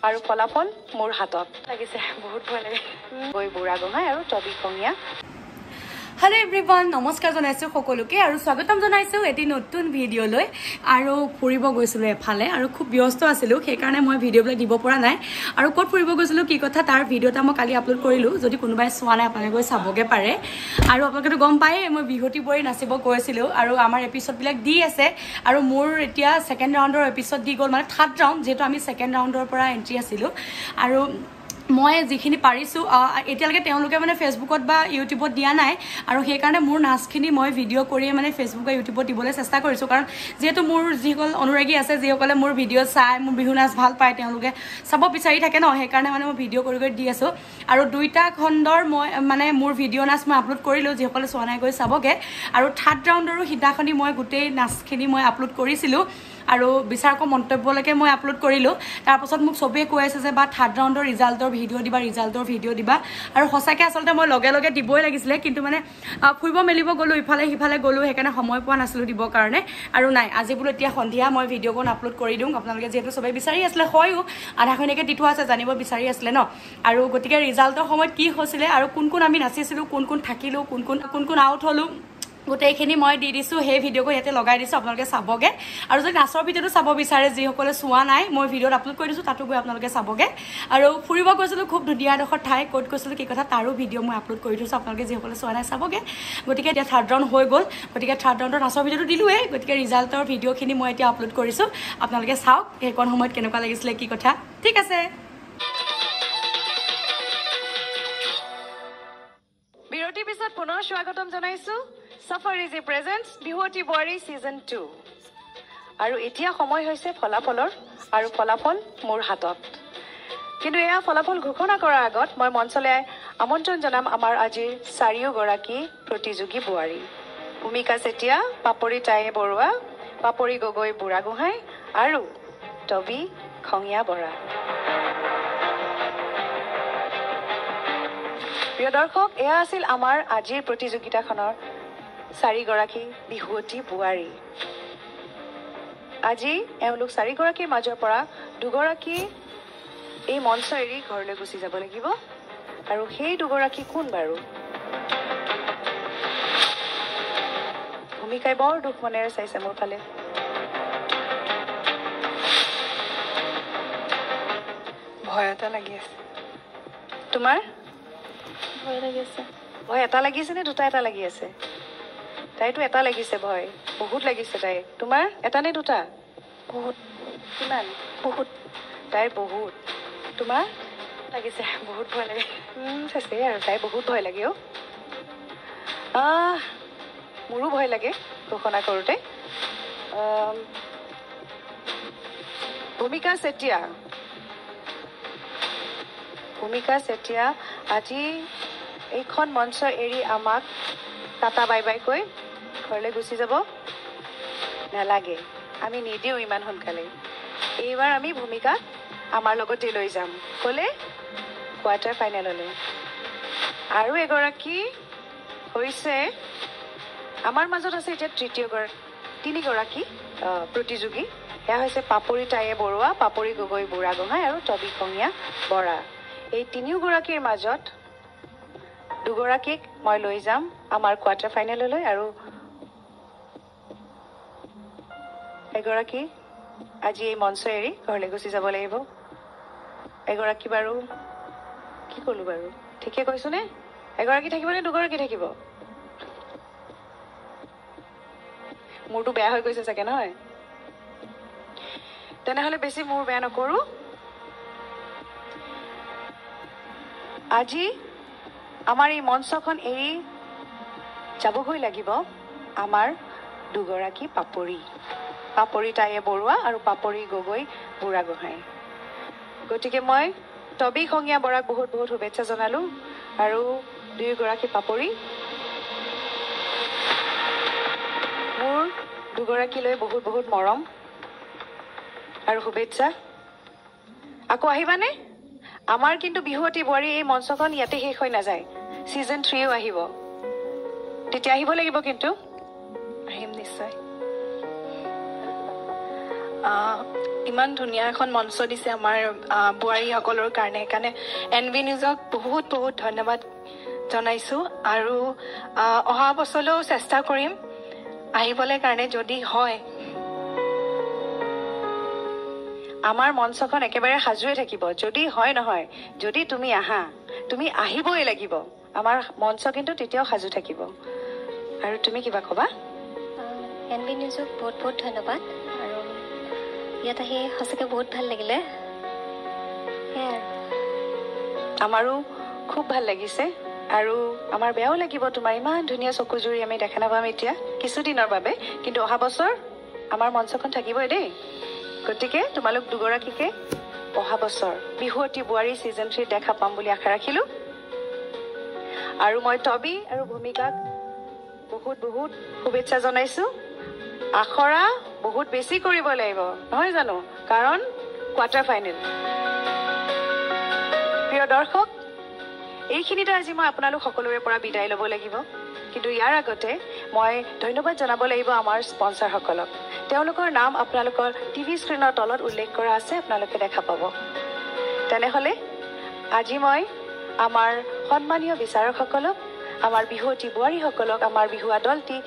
আৰু ফলাফল মোৰ হাতত লাগিছে বহুত ভয় লাগে গৈ বুঢ়াগোহাঁই আৰু টবি খঙীয়া Hello everyone, নমস্কাৰ জনাইছো সকলোকে আৰু স্বাগতম জনাইছো এটি নতুন ভিডিঅলৈ আৰু ফুৰিব গৈছিলো এফালে আৰু খুব ব্যস্ত আছিলো সেই কাৰণে মই ভিডিঅ'বিলাক দিব পৰা নাই আৰু ক'ত ফুৰিব গৈছিলো কি কথা তাৰ ভিডিঅ'টা মই কালি আপলোড কৰিলো যদি কোনোবাই চোৱা নাই আপোনালোকে গৈ চাবগে পাৰে আৰু আপোনালোকে গম পায় মই বিহুতি বৰি নাচিব গৈছিলো আৰু আমাৰ এপিসোডবিলাক দি আছে আৰু মোৰ এতিয়া সেকেন্ড ৰাউণ্ডৰ এপিসোড দি গ'ল মানে থাৰ্ড ৰাউণ্ড যেটো আমি সেকেন্ড ৰাউণ্ডৰ পৰা এন্ট্ৰি আছিলো আৰু মই যিখিনি পাৰিছো এতিয়ালৈকে তেওঁলোকে মানে ফেসবুকত বা ইউটিউবত দিয়া নাই আৰু সেই কাৰণে মোৰ নাচখিনি মই ভিডিঅ' কৰি মানে ফেসবুক বা ইউটিউবত দিবলৈ চেষ্টা কৰিছো কাৰণ যেহেতু মোৰ যিসকল অনুৰাগী আছে যিসকলে মোৰ ভিডিঅ' চাই মোৰ বিহু নাচ ভাল পায় তেওঁলোকে চাব বিচাৰি থাকে ন সেই কাৰণে মানে মই ভিডিঅ' কৰি দি আছো আৰু দুইটা খণ্ডৰ মই মানে মোৰ ভিডিঅ' নাচ মই আপলোড কৰিলো যিসকলে চোৱা নাই গৈ চাবগে আৰু থাৰ্ড ৰাউণ্ডৰো সিধাখনি মই গোটেই নাচখিনি মই আপলোড কৰিছিলো আৰু বিচাৰক মন্তব্যলৈকে মই আপলোড কৰিলো তাৰ পাছত মোক সবে কৈ আছে যে বা থাৰ্ড ৰাউণ্ডৰ ৰিজাল্টৰ ভিডিঅ' দিবা আৰু সঁচাকে আসলতে মই লগে লগে দিবই লাগিছিলে কিন্তু মানে ফুৰিব মেলিব গলো ইফালে সিফালে গলো সেইকাৰণে সময় পোৱা নাছিলো দিবৰ কাৰণে আৰু নাই আজি বুলো এতিয়া সন্ধিয়া মই ভিডিঅ'খন আপলোড কৰি দিওঁ আপোনালোকে যেহেতু সবে বিচাৰি আছিলে হয়ও আধাখনিকে দি থোৱা আছে জানিব বিচাৰি আছিলে ন আৰু গতিকে ৰিজাল্টৰ সময়ত কি হৈছিলে আৰু কোন কোন আমি নাচিছিলো কোন কোন থাকিলো কোন কোন আউট হলো গোটেইখিনি মই দি দিছো সেই ভিডিঅ'টো ইয়াতে লগাই দিছো আপোনালোকে চাবগে আৰু যদি নাচৰ ভিডিঅ'টো চাব বিচাৰে যিসকলে চোৱা নাই মই ভিডিঅ'ত আপলোড কৰি দিছো তাতো গৈ আপোনালোকে চাবগে আৰু ফুৰিব গৈছিলো খুব ধুনীয়া এডোখৰ ঠাই ক'ত গৈছিলো কি কথা তাৰো ভিডিঅ' মই আপলোড কৰি দিছো আপোনালোকে যিসকলে চোৱা নাই চাবগে গতিকে এতিয়া থাৰ্ড ৰাউণ্ড হৈ গ'ল গতিকে থাৰ্ড ৰাউণ্ডৰ নাচৰ ভিডিঅ'টো দিলোৱে গতিকে ৰিজাল্টৰ ভিডিঅ'খিনি মই এতিয়া আপলোড কৰিছো আপোনালোকে চাওক সেইকণ সময়ত কেনেকুৱা লাগিছিলে কি কথা ঠিক আছে বিৰতিৰ পিছত পুনৰ স্বাগতম জনাইছো Safarizi presents Bihuti Boari season 2 আৰু এতিয়া সময় হৈছে ফলাফলৰ আৰু ফলাফল মোৰ হাতত কিন্তু এয়া ফলাফল ঘোষণা কৰাৰ আগত মই মঞ্চলৈ আমন্ত্ৰণ জনাম আমাৰ আজিৰ চাৰিওগৰাকী প্ৰতিযোগী বোৱাৰী ভূমিকা চেতিয়া পাপৰি টায়ে বৰুৱা পাপৰি গগৈ বুঢ়াগোহাঁই আৰু টবি খঙীয়া বৰা প্ৰিয় দৰ্শক এয়া আছিল আমাৰ আজিৰ প্ৰতিযোগিতাখনৰ চাৰিগৰাকী বিহুৱতী বোৱাৰী আজি এওঁলোক চাৰিগৰাকীৰ মাজৰ পৰা দুগৰাকী এই মঞ্চ এৰি ঘৰলৈ গুচি যাব লাগিব আৰু সেই দুগৰাকী কোন বাৰু ভূমিকাই বৰ দুখ মনেৰে চাইছে মোৰ ফালে ভয় এটা লাগি আছে তোমাৰ ভয় লাগি আছে ভয় এটা লাগিছে নে দুটা এটা লাগি আছে তাইতো এটা লাগিছে ভয় বহুত লাগিছে তাই তোমাৰ এটা নে দুটা বহুত কিমান বহুত তাই বহুত তোমাৰ লাগিছে বহুত ভয় লাগে আছে আৰু তাই বহুত ভয় লাগে মোৰো ভয় লাগে ঘোষণা কৰোঁতে ভূমিকা চেতিয়া আজি এইখন মঞ্চ এৰি আমাক টাটা বাই বাই কৈ ঘৰলৈ গুচি যাব নালাগে আমি নিদিওঁ ইমান সোনকালে এইবাৰ আমি ভূমিকা আমাৰ লগতে লৈ যাম ক'লে কোৱাৰ্টাৰ ফাইনেললৈ আৰু এগৰাকী হৈছে আমাৰ মাজত আছে এতিয়া তিনিগৰাকী প্ৰতিযোগী এয়া হৈছে পাপৰি টায়ে বৰুৱা পাপৰি গগৈ বুঢ়াগোহাঁই আৰু টবি খঙীয়া বৰা এই তিনিওগৰাকীৰ মাজত দুগৰাকীক মই লৈ যাম আমাৰ কোৱাৰ্টাৰ ফাইনেললৈ আৰু এগৰাকী আজি এই মঞ্চ এৰি ঘৰলৈ গুচি যাব লাগিব এগৰাকী বাৰু কি ক'লো বাৰু ঠিকে কৈছো নে এগৰাকী থাকিব নে দুগৰাকী থাকিব মোৰটো বেয়া হৈ গৈছে চাগে নহয় তেনেহ'লে বেছি মোৰ বেয়া নকৰো আজি আমাৰ এই মঞ্চখন এৰি যাবগৈ লাগিব আমাৰ দুগৰাকী পাপৰি টায়ে বৰুৱা আৰু পাপৰি গগৈ বুঢ়াগোহাঁই গতিকে মই টবি খঙীয়া বৰাক বহুত বহুত শুভেচ্ছা জনালো আৰু দুয়োগৰাকী পাপৰি মোৰ দুগৰাকীলৈ বহুত বহুত মৰম আৰু শুভেচ্ছা আকৌ আহিবানে আমাৰ কিন্তু বিহুৱতী বোৱাৰী এই মঞ্চখন ইয়াতে শেষ হৈ নাযায় সিজন 3ও আহিব তেতিয়া আহিব লাগিব কিন্তু আহিম নিশ্চয় ইমান ধুনীয়া এখন মঞ্চ দিছে আমাৰ বোৱাৰীসকলৰ কাৰণে সেইকাৰণে NV নিউজক বহুত বহুত ধন্যবাদ জনাইছোঁ আৰু অহা বছৰলৈও চেষ্টা কৰিম আহিবলৈ কাৰণে যদি হয় আমাৰ মঞ্চখন একেবাৰে সাজুৱে থাকিব যদি হয় নহয় যদি তুমি আহা তুমি আহিবই লাগিব আমাৰ মঞ্চ কিন্তু তেতিয়াও সাজু থাকিব আৰু তুমি কিবা ক'বা NV নিউজক বহুত বহুত ধন্যবাদ আৰু ইয়াত আহি সঁচাকৈ বহুত ভাল লাগিলে আমাৰো খুব ভাল লাগিছে আৰু আমাৰ বেয়াও লাগিব তোমাৰ ইমান ধুনীয়া চকুজুৰি আমি দেখা নাপাম এতিয়া কিছুদিনৰ বাবে কিন্তু অহা বছৰ আমাৰ মঞ্চখন থাকিবই দেই গতিকে তোমালোক দুগৰাকীকে অহা বছৰ বিহুৱতী বোৱাৰী ছিজন 3 দেখা পাম বুলি আশা ৰাখিলোঁ আৰু মই টবি আৰু ভূমিকাক বহুত বহুত শুভেচ্ছা জনাইছোঁ আখৰা বহুত বেছি কৰিব লাগিব নহয় জানো কাৰণ কোৱাৰ্টাৰ ফাইনেল প্ৰিয় দৰ্শক এইখিনিতে আজি মই আপোনালোক সকলোৰে পৰা বিদায় ল'ব লাগিব কিন্তু ইয়াৰ আগতে মই ধন্যবাদ জনাব লাগিব আমাৰ স্পন্সৰসকলক তেওঁলোকৰ নাম আপোনালোকৰ টিভি স্ক্ৰীনৰ তলত উল্লেখ কৰা আছে আপোনালোকে দেখা পাব তেনেহ'লে আজি মই আমাৰ সন্মানীয় বিচাৰকসকলক আমাৰ বিহুৱতী বোৱাৰীসকলক আমাৰ বিহুৱা দলটি